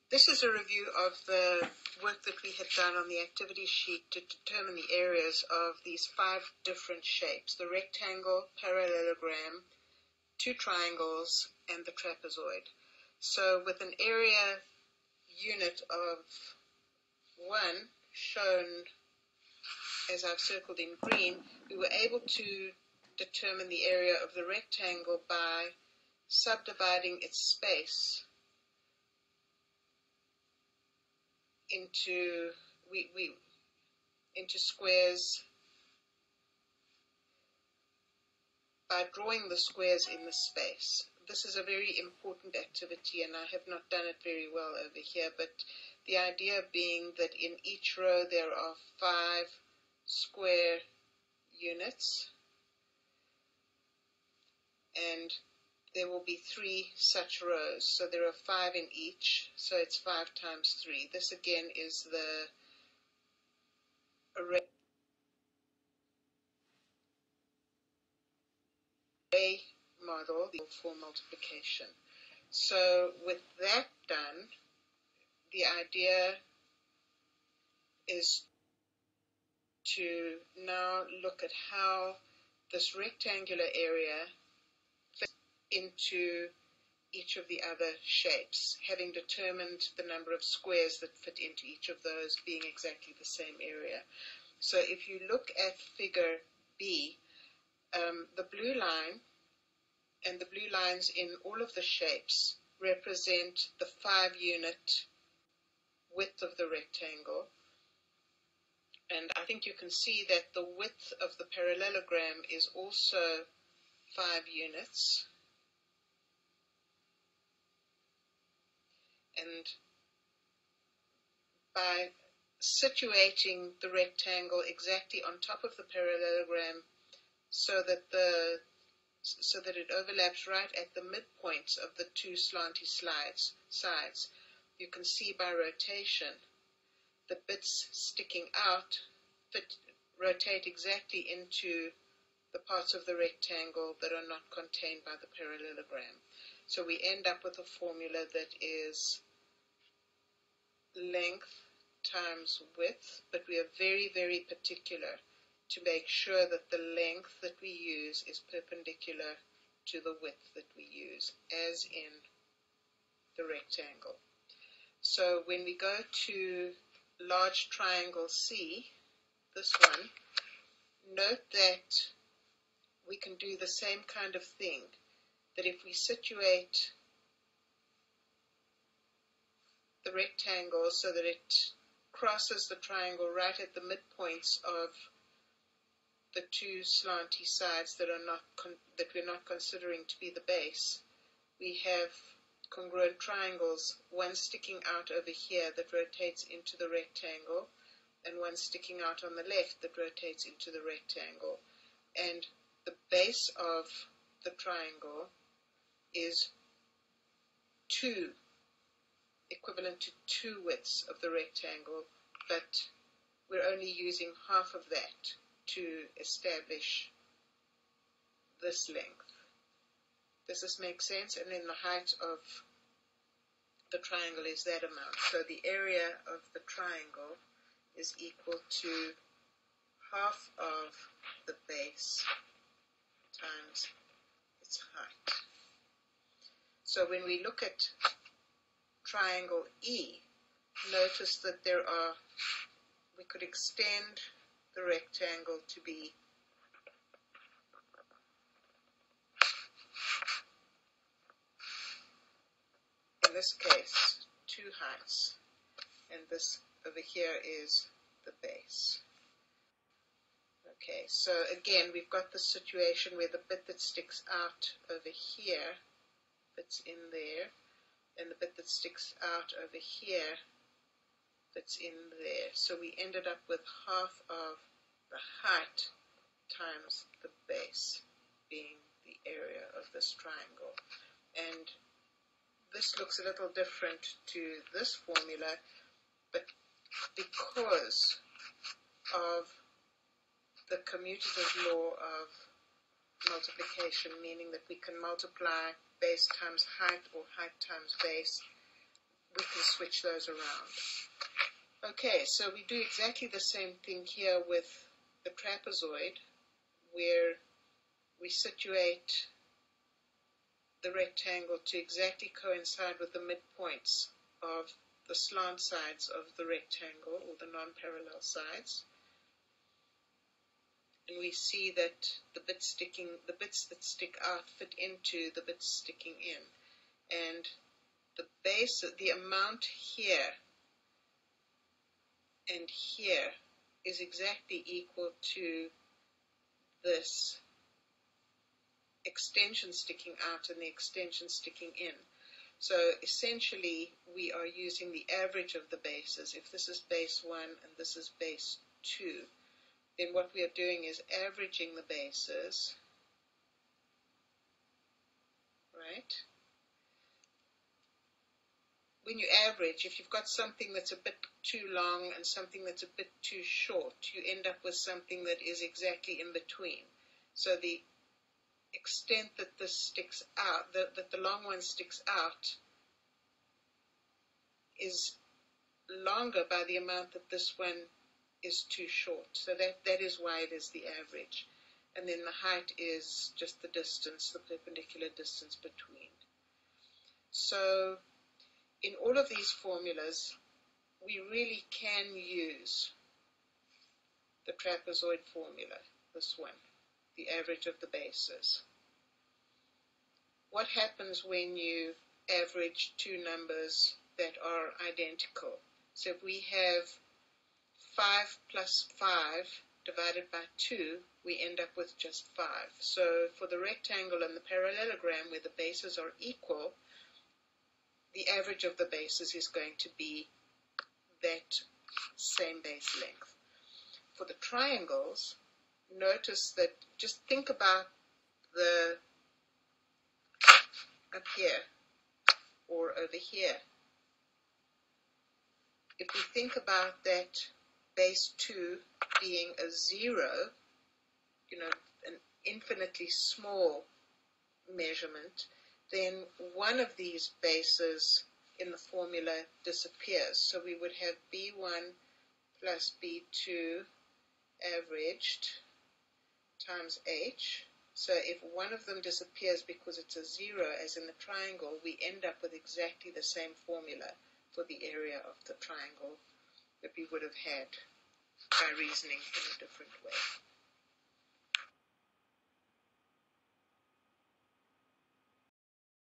This is a review of the work that we had done on the activity sheet to determine the areas of these 5 different shapes: the rectangle, parallelogram, 2 triangles, and the trapezoid. So with an area unit of 1 shown as I've circled in green, we were able to determine the area of the rectangle by subdividing its space into into squares by drawing the squares in the space. This is a very important activity, and I have not done it very well over here, but the idea being that in each row there are 5 square units, and there will be 3 such rows. So there are 5 in each, so it's 5 times 3. This again is the array model for multiplication. So with that done, the idea is to now look at how this rectangular area fits into each of the other shapes, having determined the number of squares that fit into each of those being exactly the same area. So if you look at figure B, the blue line and the blue lines in all of the shapes represent the 5-unit width of the rectangle. And I think you can see that the width of the parallelogram is also 5 units. And by situating the rectangle exactly on top of the parallelogram so that it overlaps right at the midpoints of the 2 slanty sides, you can see by rotation the bits sticking out rotate exactly into the parts of the rectangle that are not contained by the parallelogram. So we end up with a formula that is length times width, but we are very, very particular to make sure that the length that we use is perpendicular to the width that we use, as in the rectangle. So when we go to large triangle C, this one, note that we can do the same kind of thing, that if we situate the rectangle so that it crosses the triangle right at the midpoints of the 2 slanty sides that we're not considering to be the base, we have congruent triangles, one sticking out over here that rotates into the rectangle, and one sticking out on the left that rotates into the rectangle. And the base of the triangle is 2, equivalent to 2 widths of the rectangle, but we're only using half of that to establish this length. Does this make sense? And then the height of the triangle is that amount. So the area of the triangle is equal to half of the base times its height. So when we look at triangle E, notice that we could extend the rectangle to be in this case 2 heights, and this over here is the base. Okay, so again we've got the situation where the bit that sticks out over here fits in there, and the bit that sticks out over here fits in there. So we ended up with half of the height times the base being the area of this triangle. And this looks a little different to this formula, but because of the commutative law of multiplication, meaning that we can multiply base times height or height times base, we can switch those around. Okay, so we do exactly the same thing here with the trapezoid, where we situate the rectangle to exactly coincide with the midpoints of the slant sides of the rectangle, or the non-parallel sides. And we see that the bits that stick out fit into the bits sticking in. And the amount here and here is exactly equal to this extension sticking out and the extension sticking in. So essentially, we are using the average of the bases. If this is base 1 and this is base 2, then what we are doing is averaging the bases, right? When you average, if you've got something that's a bit too long and something that's a bit too short, you end up with something that is exactly in between. So the extent that this sticks out, that the long one sticks out, is longer by the amount that this one is too short. So that is why it is the average. And then the height is just the distance, the perpendicular distance between. So in all of these formulas, we really can use the trapezoid formula, this one, the average of the bases. What happens when you average two numbers that are identical? So if we have 5 plus 5 divided by 2, we end up with just 5. So for the rectangle and the parallelogram, where the bases are equal, the average of the bases is going to be that same base length. For the triangles, notice that, just think about the up here or over here. If we think about that base 2 being a 0, an infinitely small measurement, then one of these bases in the formula disappears. So we would have B1 plus B2 averaged times H. So if one of them disappears because it's a 0, as in the triangle, we end up with exactly the same formula for the area of the triangle that we would have had by reasoning in a different way.